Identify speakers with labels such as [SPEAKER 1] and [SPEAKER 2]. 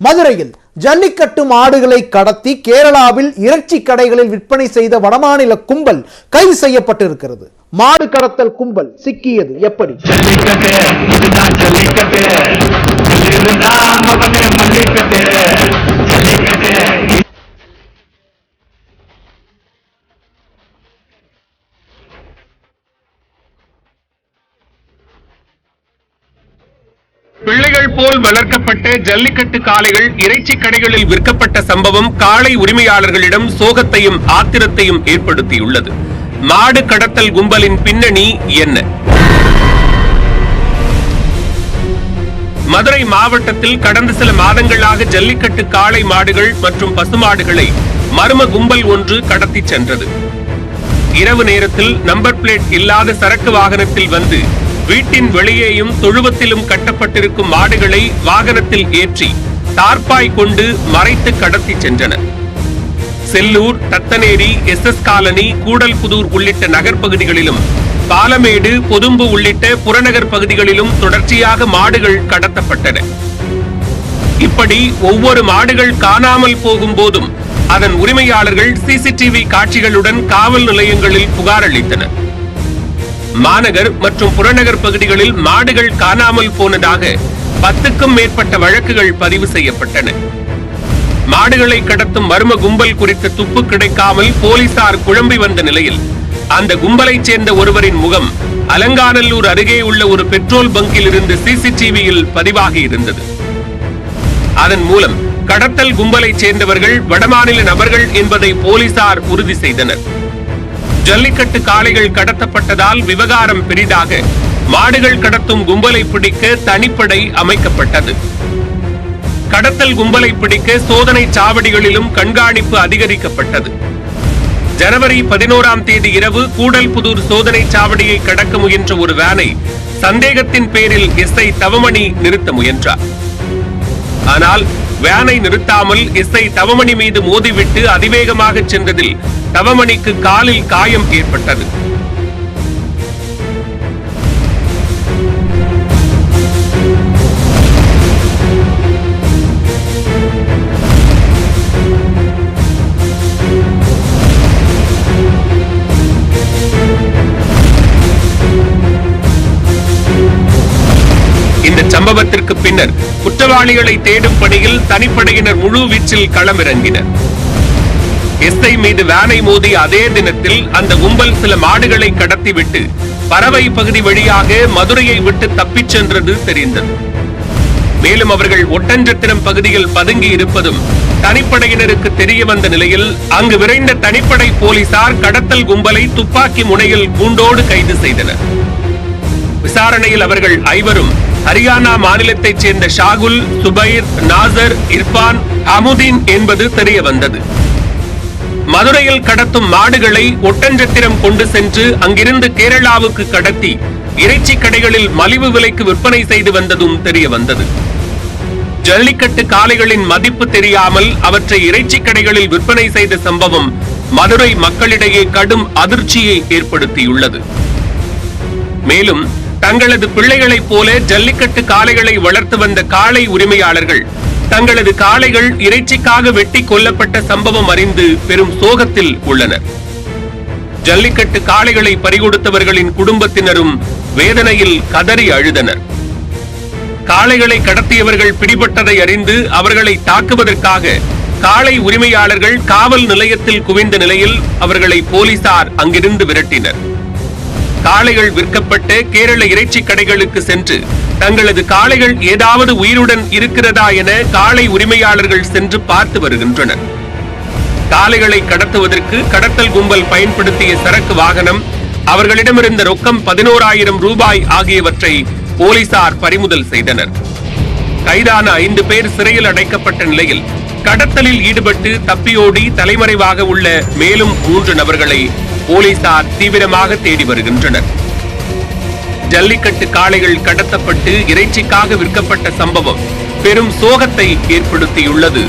[SPEAKER 1] மதுரையில் ஜல்லிக்கட்டு மாடுகளை கடத்தி கேரளாவில் இறைச்சி கடைகளில் விற்பனை செய்த வடமாநில கும்பல் கைது செய்யப்பட்டிருக்கிறது. மாடு கடத்தல் கும்பல் சிக்கியது எப்படி?
[SPEAKER 2] பிள்ளைகள் போல் வளர்க்கப்பட்ட ஜல்லிக்கட்டு காளைகள் இறைச்சி கடைகளில் விற்கப்பட்ட சம்பவம் காளை உரிமையாளர்களிடம் சோகத்தையும் ஆத்திரத்தையும் ஏற்படுத்தியுள்ளது. மாடு கடத்தல் கும்பலின் பின்னணி என்ன? மதுரை மாவட்டத்தில் கடந்த சில மாதங்களாக ஜல்லிக்கட்டு காளை மாடுகள் மற்றும் பசுமாடுகளை மர்ம கும்பல் ஒன்று கடத்தி சென்றது. இரவு நேரத்தில் நம்பர் பிளேட் இல்லாத சரக்கு வாகனத்தில் வந்து வீட்டின் வெளியேயும் தொழுவத்திலும் கட்டப்பட்டிருக்கும் மாடுகளை வாகனத்தில் ஏற்றி தார்பாய் கொண்டு மறைத்து கடத்தி சென்றனர். செல்லூர், தத்தனேரி, SS காலனி, கூடல்புதூர் உள்ளிட்ட நகர்ப்பகுதிகளிலும் பாலமேடு, பொதும்பு உள்ளிட்ட புறநகர் பகுதிகளிலும் தொடர்ச்சியாக மாடுகள் கடத்தப்பட்டன. இப்படி ஒவ்வொரு மாடுகள் காணாமல் போகும் போதும் அதன் உரிமையாளர்கள் CCTV காட்சிகளுடன் காவல் நிலையங்களில் புகார் அளித்தனர். மாநகர் மற்றும் புறநகர் பகுதிகளில் மாடுகள் காணாமல் போனதாக 10க்கும் மேற்பட்ட வழக்குகள் பதிவு செய்யப்பட்டன. மாடுகளை கடத்தும் மர்ம கும்பல் குறித்த துப்பு கிடைக்காமல் போலீசார் குழம்பி வந்த நிலையில் அந்த கும்பலைச் சேர்ந்த ஒருவரின் முகம் அலங்காநல்லூர் அருகே உள்ள ஒரு பெட்ரோல் பங்கில் இருந்து CCTVயில் பதிவாகி இருந்தது. அதன் மூலம் கடத்தல் கும்பலைச் சேர்ந்தவர்கள் வடமாநில நபர்கள் என்பதை போலீசார் உறுதி செய்தனர். ஜல்லிக்கட்டு காளைகள் கடத்தப்பட்டதால் விவகாரம் பெரிதாக மாடுகள் கடத்தும் கும்பலை பிடிக்க தனிப்படை அமைக்கப்பட்டது. கடத்தல் கும்பலை பிடிக்க சோதனை சாவடிகளிலும் கண்காணிப்பு அதிகரிக்கப்பட்டது. ஜனவரி 11ஆம் தேதி இரவு கூடல்புதூர் சோதனை சாவடியை கடக்க முயன்ற ஒரு வேனை சந்தேகத்தின் பேரில் SI தவமணி நிறுத்த முயன்றார். ஆனால் வேனை நிறுத்தாமல் SI தவமணி மீது மோதிவிட்டு அதிவேகமாக சென்றதில் தவமணிக்கு காலில் காயம் ஏற்பட்டது. இந்த சம்பவத்திற்கு பின்னர் குற்றவாளிகளை தேடும் பணியில் தனிப்படையினர் முழு வீச்சில் களமிறங்கினர். SI மீது வேனை மோதிய அதே தினத்தில் அந்த கும்பல் சில மாடுகளை கடத்திவிட்டு பறவை பகுதி வழியாக மதுரையை விட்டு தப்பிச் சென்றது தெரிந்தது. மேலும் அவர்கள் ஒட்டஞ்சத்திரம் பகுதியில் பதுங்கி இருப்பதும் தனிப்படையினருக்கு தெரிய வந்த நிலையில் அங்கு விரைந்த தனிப்படை போலீசார் கடத்தல் கும்பலை துப்பாக்கி முனையில் கூண்டோடு கைது செய்தனர். விசாரணையில் அவர்கள் ஐவரும் ஹரியானா மாநிலத்தைச் சேர்ந்த ஷாகுல், சுபைர், நாசர், இர்பான், அமுதீன் என்பது தெரிய வந்தது. மதுரையில் கடத்தும் மாடுகளை ஒட்டஞ்சத்திரம் கொண்டு சென்று அங்கிருந்து கேரளாவுக்கு கடத்தி இறைச்சி கடைகளில் மலிவு விலைக்கு விற்பனை செய்து வந்ததும் தெரிய வந்தது. ஜல்லிக்கட்டு காளைகளின் மதிப்பு தெரியாமல் அவற்றை இறைச்சி கடைகளில் விற்பனை செய்த சம்பவம் மதுரை மக்களிடையே கடும் அதிர்ச்சியை ஏற்படுத்தியுள்ளது. மேலும் தங்களது பிள்ளைகளைப் போல ஜல்லிக்கட்டு காளைகளை வளர்த்து வந்த காளை உரிமையாளர்கள் தங்களது காளைகள் இறைச்சிக்காக வெட்டி கொல்லப்பட்ட சம்பவம் அறிந்து பெரும் சோகத்தில் உள்ளனர். ஜல்லிக்கட்டு காளைகளை பறிகொடுத்தவர்களின் குடும்பத்தினரும் வேதனையில் கதறி அழுதனர். காளைகளை கடத்தியவர்கள் பிடிபட்டதை அறிந்து அவர்களை தாக்குவதற்காக காளை உரிமையாளர்கள் காவல் நிலையத்தில் குவிந்த நிலையில் அவர்களை போலீசார் அங்கிருந்து விரட்டினர். காளைகள் விற்கப்பட்ட கேரள இறைச்சி கடைகளுக்கு சென்று தங்களது காளைகள் ஏதாவது உயிருடன் இருக்கிறதா என காளை உரிமையாளர்கள் சென்று பார்த்து வருகின்றனர். காளைகளை கடத்துவதற்கு கடத்தல் கும்பல் பயன்படுத்திய சரக்கு வாகனம், அவர்களிடமிருந்த ரொக்கம் 11,000 ரூபாய் ஆகியவற்றை போலீசார் பறிமுதல் செய்தனர். கைதான 5 பேர் சிறையில் அடைக்கப்பட்ட நிலையில் கடத்தலில் ஈடுபட்டு தப்பியோடி தலைமறைவாக உள்ள மேலும் 3 நபர்களை போலீசார் தீவிரமாக தேடி வருகின்றனர். ஜல்லிக்கட்டு காளைகள் கடத்தப்பட்டு இறைச்சிக்காக விற்கப்பட்ட சம்பவம் பெரும் சோகத்தை ஏற்படுத்தியுள்ளது.